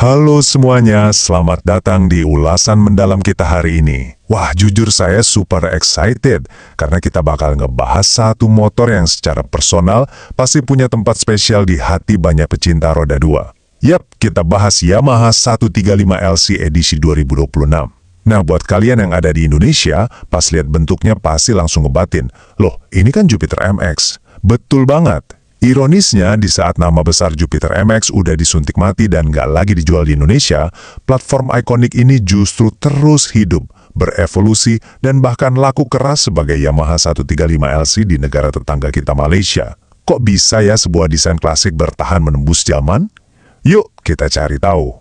Halo semuanya, selamat datang di ulasan mendalam kita hari ini. Wah, jujur saya super excited karena kita bakal ngebahas satu motor yang secara personal pasti punya tempat spesial di hati banyak pecinta roda 2. Yap, kita bahas Yamaha 135LC edisi 2026. Nah, buat kalian yang ada di Indonesia, pas lihat bentuknya pasti langsung ngebatin. Loh, ini kan Jupiter MX. Betul banget. Ironisnya, di saat nama besar Jupiter MX udah disuntik mati dan nggak lagi dijual di Indonesia, platform ikonik ini justru terus hidup, berevolusi, dan bahkan laku keras sebagai Yamaha 135LC di negara tetangga kita Malaysia. Kok bisa ya sebuah desain klasik bertahan menembus zaman? Yuk, kita cari tahu.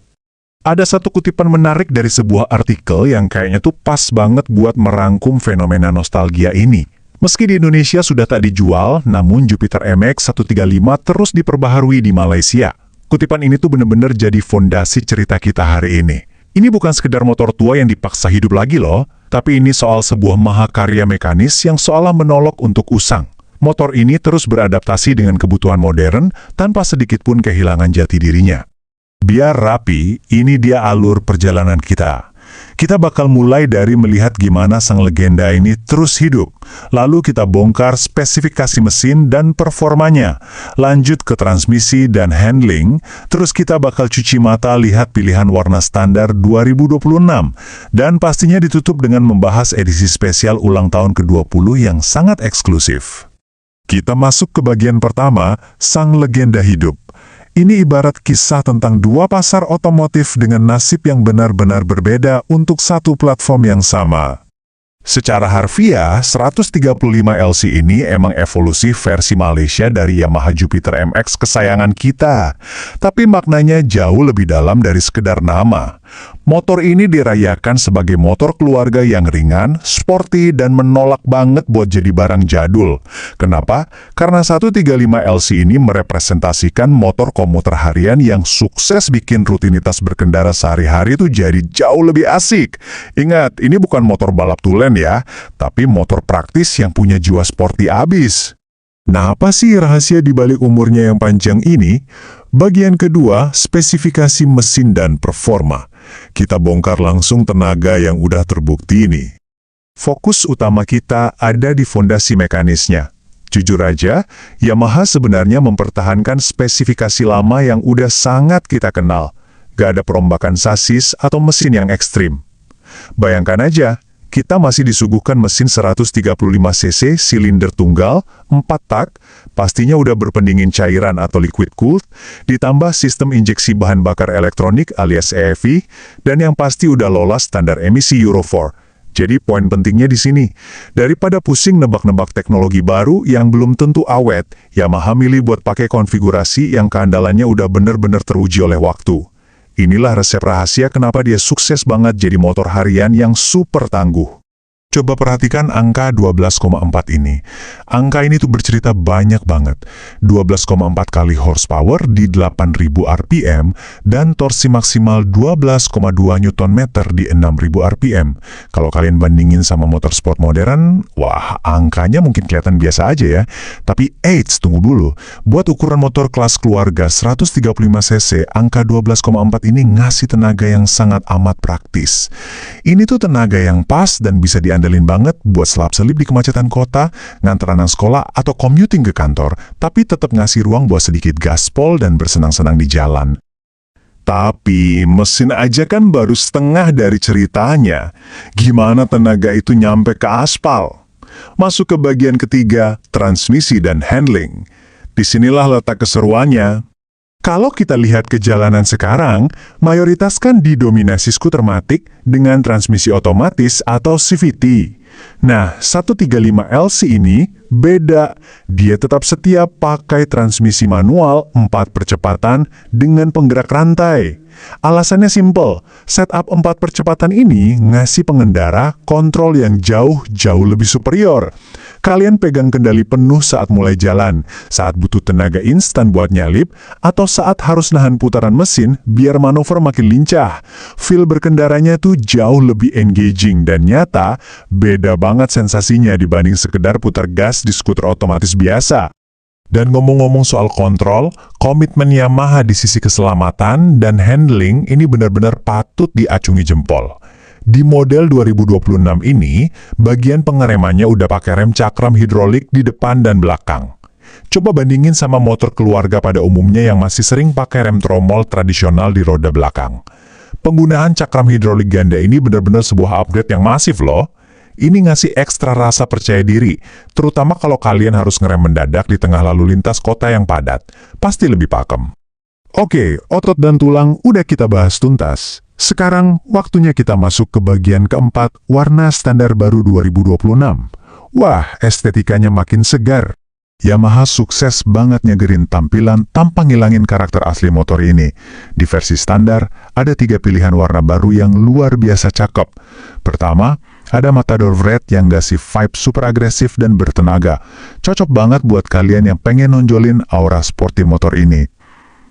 Ada satu kutipan menarik dari sebuah artikel yang kayaknya tuh pas banget buat merangkum fenomena nostalgia ini. Meski di Indonesia sudah tak dijual, namun Jupiter MX 135 terus diperbaharui di Malaysia. Kutipan ini tuh bener-bener jadi fondasi cerita kita hari ini. Ini bukan sekedar motor tua yang dipaksa hidup lagi loh, tapi ini soal sebuah mahakarya mekanis yang seolah menolak untuk usang. Motor ini terus beradaptasi dengan kebutuhan modern tanpa sedikit pun kehilangan jati dirinya. Biar rapi, ini dia alur perjalanan kita. Kita bakal mulai dari melihat gimana sang legenda ini terus hidup. Lalu kita bongkar spesifikasi mesin dan performanya. Lanjut ke transmisi dan handling. Terus kita bakal cuci mata lihat pilihan warna standar 2026. Dan pastinya ditutup dengan membahas edisi spesial ulang tahun ke-20 yang sangat eksklusif. Kita masuk ke bagian pertama, sang legenda hidup. Ini ibarat kisah tentang dua pasar otomotif dengan nasib yang benar-benar berbeda untuk satu platform yang sama. Secara harfiah, 135LC ini emang evolusi versi Malaysia dari Yamaha Jupiter MX kesayangan kita. Tapi maknanya jauh lebih dalam dari sekedar nama. Motor ini dirayakan sebagai motor keluarga yang ringan, sporty, dan menolak banget buat jadi barang jadul. Kenapa? Karena 135LC ini merepresentasikan motor komuter harian yang sukses bikin rutinitas berkendara sehari-hari itu jadi jauh lebih asik. Ingat, ini bukan motor balap tulen ya, tapi motor praktis yang punya jiwa sporty abis. Nah, apa sih rahasia di balik umurnya yang panjang ini? Bagian kedua, spesifikasi mesin dan performa. Kita bongkar langsung tenaga yang udah terbukti ini. Fokus utama kita ada di fondasi mekanisnya. Jujur aja, Yamaha sebenarnya mempertahankan spesifikasi lama yang udah sangat kita kenal. Gak ada perombakan sasis atau mesin yang ekstrim. Bayangkan aja, kita masih disuguhkan mesin 135cc silinder tunggal, 4 tak, pastinya udah berpendingin cairan atau liquid cooled, ditambah sistem injeksi bahan bakar elektronik alias EFI, dan yang pasti udah lolos standar emisi Euro 4. Jadi poin pentingnya di sini, daripada pusing nebak-nebak teknologi baru yang belum tentu awet, Yamaha milih buat pakai konfigurasi yang keandalannya udah bener-bener teruji oleh waktu. Inilah resep rahasia kenapa dia sukses banget jadi motor harian yang super tangguh. Coba perhatikan angka 12,4 ini. Angka ini tuh bercerita banyak banget. 12,4 kali horsepower di 8.000 rpm dan torsi maksimal 12,2 Nm di 6.000 rpm. Kalau kalian bandingin sama motor sport modern, wah angkanya mungkin kelihatan biasa aja ya. Tapi eits, tunggu dulu. Buat ukuran motor kelas keluarga 135cc, angka 12,4 ini ngasih tenaga yang sangat amat praktis. Ini tuh tenaga yang pas dan bisa diandelin banget buat selap-selip di kemacetan kota, nganter anak sekolah, atau commuting ke kantor, tapi tetap ngasih ruang buat sedikit gaspol dan bersenang-senang di jalan. Tapi, mesin aja kan baru setengah dari ceritanya. Gimana tenaga itu nyampe ke aspal? Masuk ke bagian ketiga, transmisi dan handling. Disinilah letak keseruannya. Kalau kita lihat ke jalanan sekarang, mayoritas kan didominasi skuter matic dengan transmisi otomatis atau CVT. Nah, 135LC ini beda. Dia tetap setia pakai transmisi manual 4 percepatan dengan penggerak rantai. Alasannya simple, setup 4 percepatan ini ngasih pengendara kontrol yang jauh lebih superior. Kalian pegang kendali penuh saat mulai jalan, saat butuh tenaga instan buat nyalip, atau saat harus nahan putaran mesin biar manuver makin lincah. Feel berkendaranya tuh jauh lebih engaging dan nyata, beda banget sensasinya dibanding sekedar putar gas di skuter otomatis biasa. Dan ngomong-ngomong soal kontrol, komitmen Yamaha di sisi keselamatan dan handling ini benar-benar patut diacungi jempol. Di model 2026 ini, bagian pengeremannya udah pakai rem cakram hidrolik di depan dan belakang. Coba bandingin sama motor keluarga pada umumnya yang masih sering pakai rem tromol tradisional di roda belakang. Penggunaan cakram hidrolik ganda ini benar-benar sebuah upgrade yang masif loh. Ini ngasih ekstra rasa percaya diri, terutama kalau kalian harus ngerem mendadak di tengah lalu lintas kota yang padat. Pasti lebih pakem. Oke, otot dan tulang udah kita bahas tuntas. Sekarang waktunya kita masuk ke bagian keempat, warna standar baru 2026. Wah, estetikanya makin segar. Yamaha sukses banget nyegerin tampilan tanpa ngilangin karakter asli motor ini. Di versi standar, ada 3 pilihan warna baru yang luar biasa cakep. Pertama, ada Matador Red yang ngasih vibe super agresif dan bertenaga. Cocok banget buat kalian yang pengen nonjolin aura sporty motor ini.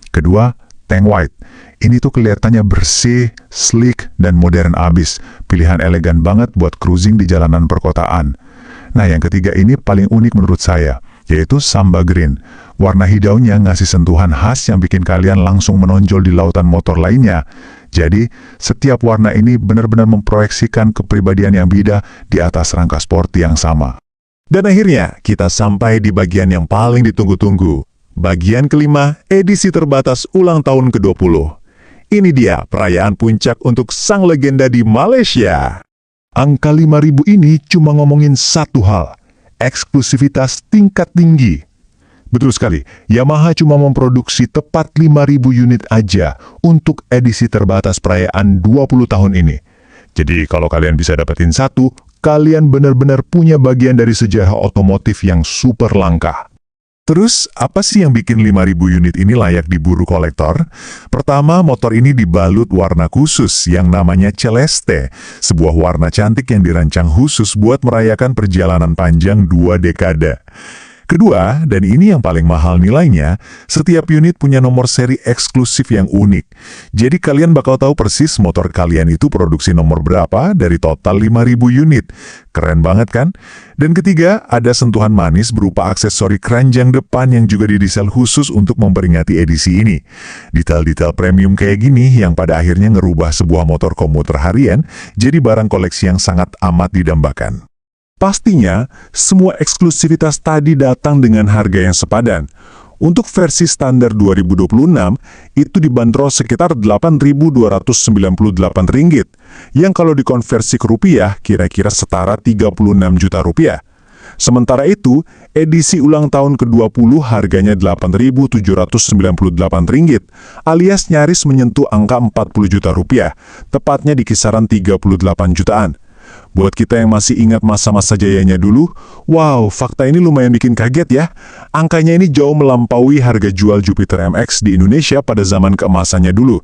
Kedua, Tank White. Ini tuh kelihatannya bersih, sleek, dan modern abis. Pilihan elegan banget buat cruising di jalanan perkotaan. Nah, yang ketiga ini paling unik menurut saya, yaitu Samba Green. Warna hijaunya ngasih sentuhan khas yang bikin kalian langsung menonjol di lautan motor lainnya. Jadi, setiap warna ini benar-benar memproyeksikan kepribadian yang beda di atas rangka sporty yang sama. Dan akhirnya, kita sampai di bagian yang paling ditunggu-tunggu. Bagian kelima, edisi terbatas ulang tahun ke-20. Ini dia perayaan puncak untuk sang legenda di Malaysia. Angka 5.000 ini cuma ngomongin satu hal, eksklusivitas tingkat tinggi. Betul sekali, Yamaha cuma memproduksi tepat 5.000 unit aja untuk edisi terbatas perayaan 20 tahun ini. Jadi kalau kalian bisa dapetin satu, kalian benar-benar punya bagian dari sejarah otomotif yang super langka. Terus, apa sih yang bikin 5.000 unit ini layak diburu kolektor? Pertama, motor ini dibalut warna khusus yang namanya Celeste, sebuah warna cantik yang dirancang khusus buat merayakan perjalanan panjang 2 dekade. Kedua, dan ini yang paling mahal nilainya, setiap unit punya nomor seri eksklusif yang unik. Jadi kalian bakal tahu persis motor kalian itu produksi nomor berapa dari total 5.000 unit. Keren banget kan? Dan ketiga, ada sentuhan manis berupa aksesori keranjang depan yang juga didesain khusus untuk memperingati edisi ini. Detail-detail premium kayak gini yang pada akhirnya ngerubah sebuah motor komuter harian jadi barang koleksi yang sangat amat didambakan. Pastinya, semua eksklusivitas tadi datang dengan harga yang sepadan. Untuk versi standar 2026, itu dibanderol sekitar Rp8.298, yang kalau dikonversi ke rupiah, kira-kira setara Rp36 juta. Sementara itu, edisi ulang tahun ke-20 harganya Rp8.798, alias nyaris menyentuh angka Rp40 juta, tepatnya di kisaran 38 jutaan. Buat kita yang masih ingat masa-masa jayanya dulu, wow, fakta ini lumayan bikin kaget ya. Angkanya ini jauh melampaui harga jual Jupiter MX di Indonesia pada zaman keemasannya dulu.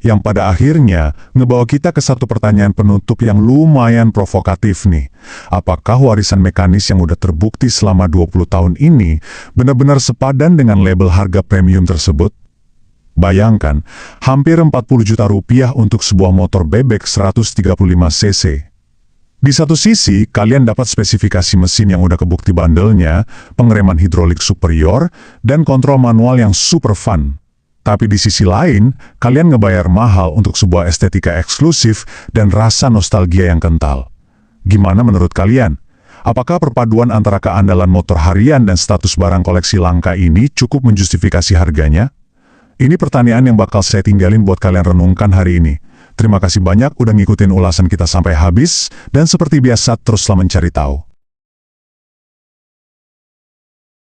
Yang pada akhirnya ngebawa kita ke satu pertanyaan penutup yang lumayan provokatif nih. Apakah warisan mekanis yang udah terbukti selama 20 tahun ini benar-benar sepadan dengan label harga premium tersebut? Bayangkan, hampir Rp40 juta untuk sebuah motor bebek 135 cc. Di satu sisi, kalian dapat spesifikasi mesin yang udah kebukti bandelnya, pengereman hidrolik superior, dan kontrol manual yang super fun. Tapi di sisi lain, kalian ngebayar mahal untuk sebuah estetika eksklusif dan rasa nostalgia yang kental. Gimana menurut kalian? Apakah perpaduan antara keandalan motor harian dan status barang koleksi langka ini cukup menjustifikasi harganya? Ini pertanyaan yang bakal saya tinggalin buat kalian renungkan hari ini. Terima kasih banyak udah ngikutin ulasan kita sampai habis, dan seperti biasa teruslah mencari tahu.